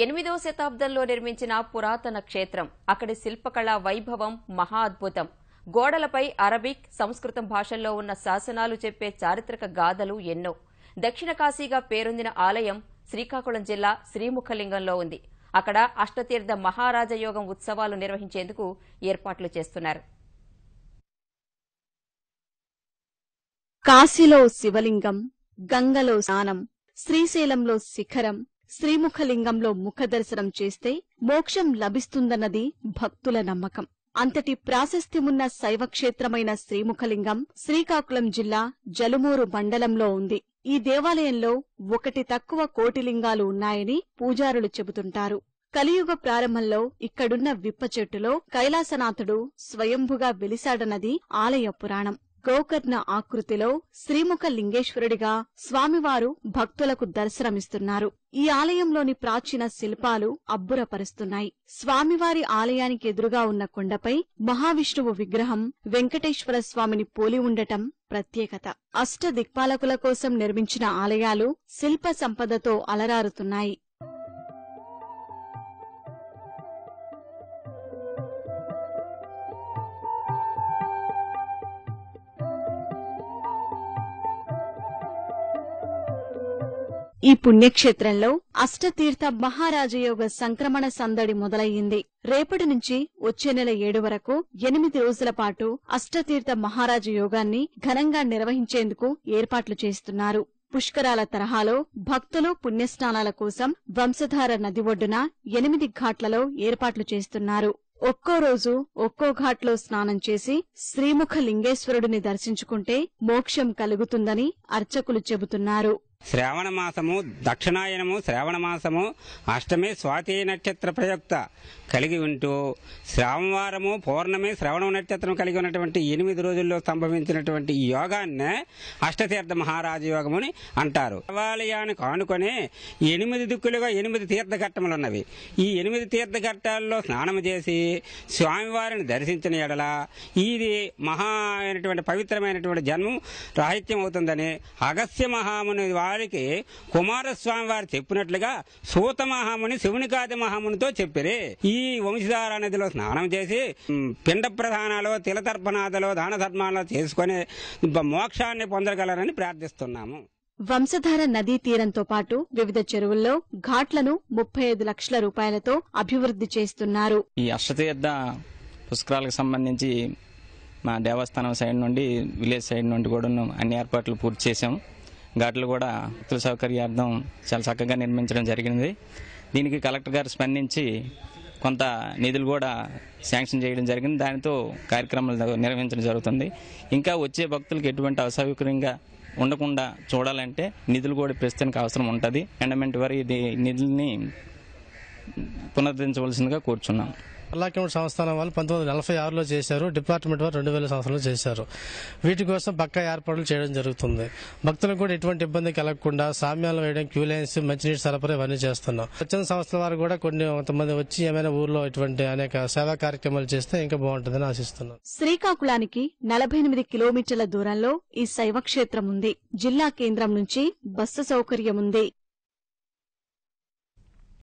8వ శతాబ్దంలో నిర్మించిన పురాతన క్షేత్రం. అక్కడి శిల్పకళా వైభవం మహా అద్భుతం. గోడలపై అరబిక్, సంస్కృతం భాషల్లో ఉన్న శాసనాలు చెప్పే చారిత్రక గాథలు ఎన్నో. దక్షిణ కాశీగా పేరొందిన ఆలయం శ్రీకాకుళం జిల్లా శ్రీముఖలింగంలో ఉంది. అక్కడ అష్టతీర్థ మహారాజయోగం ఉత్సవాలు నిర్వహించేందుకు ఏర్పాట్లు చేస్తున్నారు. కాశీలో శివలింగం, గంగలో స్నానం, శ్రీశైలంలో శిఖరం, శ్రీముఖలింగంలో ముఖదర్శనం చేస్తే మోక్షం లభిస్తుందన్నది భక్తుల నమ్మకం. అంతటి ప్రాశస్త్యమున్న శైవక్షేత్రమైన శ్రీముఖలింగం శ్రీకాకుళం జిల్లా జలుమూరు మండలంలో ఉంది. ఈ దేవాలయంలో 1 తక్కువ కోటి లింగాలు ఉన్నాయని పూజారులు చెబుతుంటారు. కలియుగ ప్రారంభంలో ఇక్కడున్న విప్ప చెట్టులో కైలాసనాథుడు స్వయంభుగా వెలిశాడన్నది ఆలయ పురాణం. గోకర్ణ ఆకృతిలో శ్రీముఖ లింగేశ్వరుడిగా స్వామివారు భక్తులకు దర్శనమిస్తున్నారు. ఈ ఆలయంలోని ప్రాచీన శిల్పాలు అబ్బురపరుస్తున్నాయి. స్వామివారి ఆలయానికి ఎదురుగా ఉన్న కొండపై మహావిష్ణువు విగ్రహం వెంకటేశ్వర స్వామిని పోలి ఉండటం ప్రత్యేకత. అష్టదిక్పాలకుల కోసం నిర్మించిన ఆలయాలు శిల్ప సంపదతో అలరారుతున్నాయి. ఈ పుణ్యక్షేత్రంలో అష్టతీర్థ మహారాజయోగ సంక్రమణ సందడి మొదలయ్యింది. రేపటి నుంచి వచ్చే నెల 7 వరకు 8 రోజుల పాటు అష్టతీర్థ మహారాజయోగాన్ని ఘనంగా నిర్వహించేందుకు ఏర్పాట్లు చేస్తున్నారు. పుష్కరాల తరహాలో భక్తులు పుణ్యస్నానాల కోసం వంశధార నది ఒడ్డున 8 ఘాట్లలో ఏర్పాట్లు చేస్తున్నారు. ఒక్కో రోజు ఒక్కో ఘాట్లో స్నానం చేసి శ్రీముఖ లింగేశ్వరుడిని దర్శించుకుంటే మోక్షం కలుగుతుందని అర్చకులు చెబుతున్నారు. శ్రావణ మాసము దక్షిణాయనము శ్రావణ మాసము అష్టమి స్వాతి నక్షత్ర ప్రయుక్త కలిగి ఉంటూ శ్రావణవారము పౌర్ణమి శ్రవణ నక్షత్రం కలిగి ఉన్నటువంటి 8 రోజుల్లో సంభవించినటువంటి ఈ యోగాన్నే అష్టతీర్థ మహారాజ యోగముని అంటారు. దేవాలయానికి ఆనుకొని 8 దిక్కులుగా 8 తీర్థఘట్టములు ఉన్నవి. ఈ 8 తీర్థఘట్టాల్లో స్నానం చేసి స్వామివారిని దర్శించిన ఎడల ఇది మహా అయినటువంటి పవిత్రమైనటువంటి జన్మం రాహిత్యం అవుతుందని అగస్త్య మహాముని వారికి కుమారస్వామి వారు చెప్పినట్లుగా సూత మహాముని శివునికాది మహామునితో చెప్పిరి. ఈ వంశధార నదిలో స్నానం చేసి పిండ ప్రధానాలు తిలతర్పణాదులు దాన ధర్మాలు చేసుకుని మోక్షాన్ని పొందగలరని ప్రార్థిస్తున్నాము. వంశధార నదీ తీరంతో పాటు వివిధ చెరువుల్లో ఘాట్లను 35 లక్షల రూపాయలతో అభివృద్ధి చేస్తున్నారు. ఈ అష్టతీర్థ పుష్కరాలకు సంబంధించి మా దేవస్థానం సైడ్ నుండి విలేజ్ సైడ్ నుండి కూడా అన్ని ఏర్పాట్లు పూర్తి చేశాం. ఘాట్లు కూడా భక్తుల సౌకర్యార్థం చాలా చక్కగా నిర్మించడం జరిగింది. దీనికి కలెక్టర్ గారు స్పందించి కొంత నిధులు కూడా శాంక్షన్ చేయడం జరిగింది. దానితో కార్యక్రమాలు నిర్వహించడం జరుగుతుంది. ఇంకా వచ్చే భక్తులకు ఎటువంటి అసౌకర్యంగా ఉండకుండా చూడాలంటే నిధులు కూడా ప్రస్తుతానికి అవసరం ఉంటుంది. ఎండమెంట్ వారి ఇది నిధుల్ని పునరుద్ధరించవలసిందిగా కోరుచున్నాం. అల్లాకిముడు సంస్థానం వాళ్ళు 1946లో చేశారు. డిపార్ట్మెంట్ వారు 2000 సంవత్సరంలో చేశారు. వీటి కోసం పక్కా ఏర్పాట్లు చేయడం జరుగుతుంది. భక్తులకు కూడా ఎటువంటి ఇబ్బంది కలగకుండా సామ్యాలు వేయడం, క్యూ లైన్స్, మంచినీటి సరఫరా ఇవన్నీ చేస్తున్నాం. వచ్చిన సంవత్సరాల వారు కూడా కొంతమంది వచ్చి ఏమైనా ఊర్లో ఇటువంటి అనేక సేవా కార్యక్రమాలు చేస్తే ఇంకా బాగుంటుందని ఆశిస్తున్నాం. శ్రీకాకుళానికి 48 కిలోమీటర్ల దూరంలో ఈ శైవక్షేత్రం ఉంది. జిల్లా కేంద్రం నుంచి బస్సు సౌకర్యం ఉంది.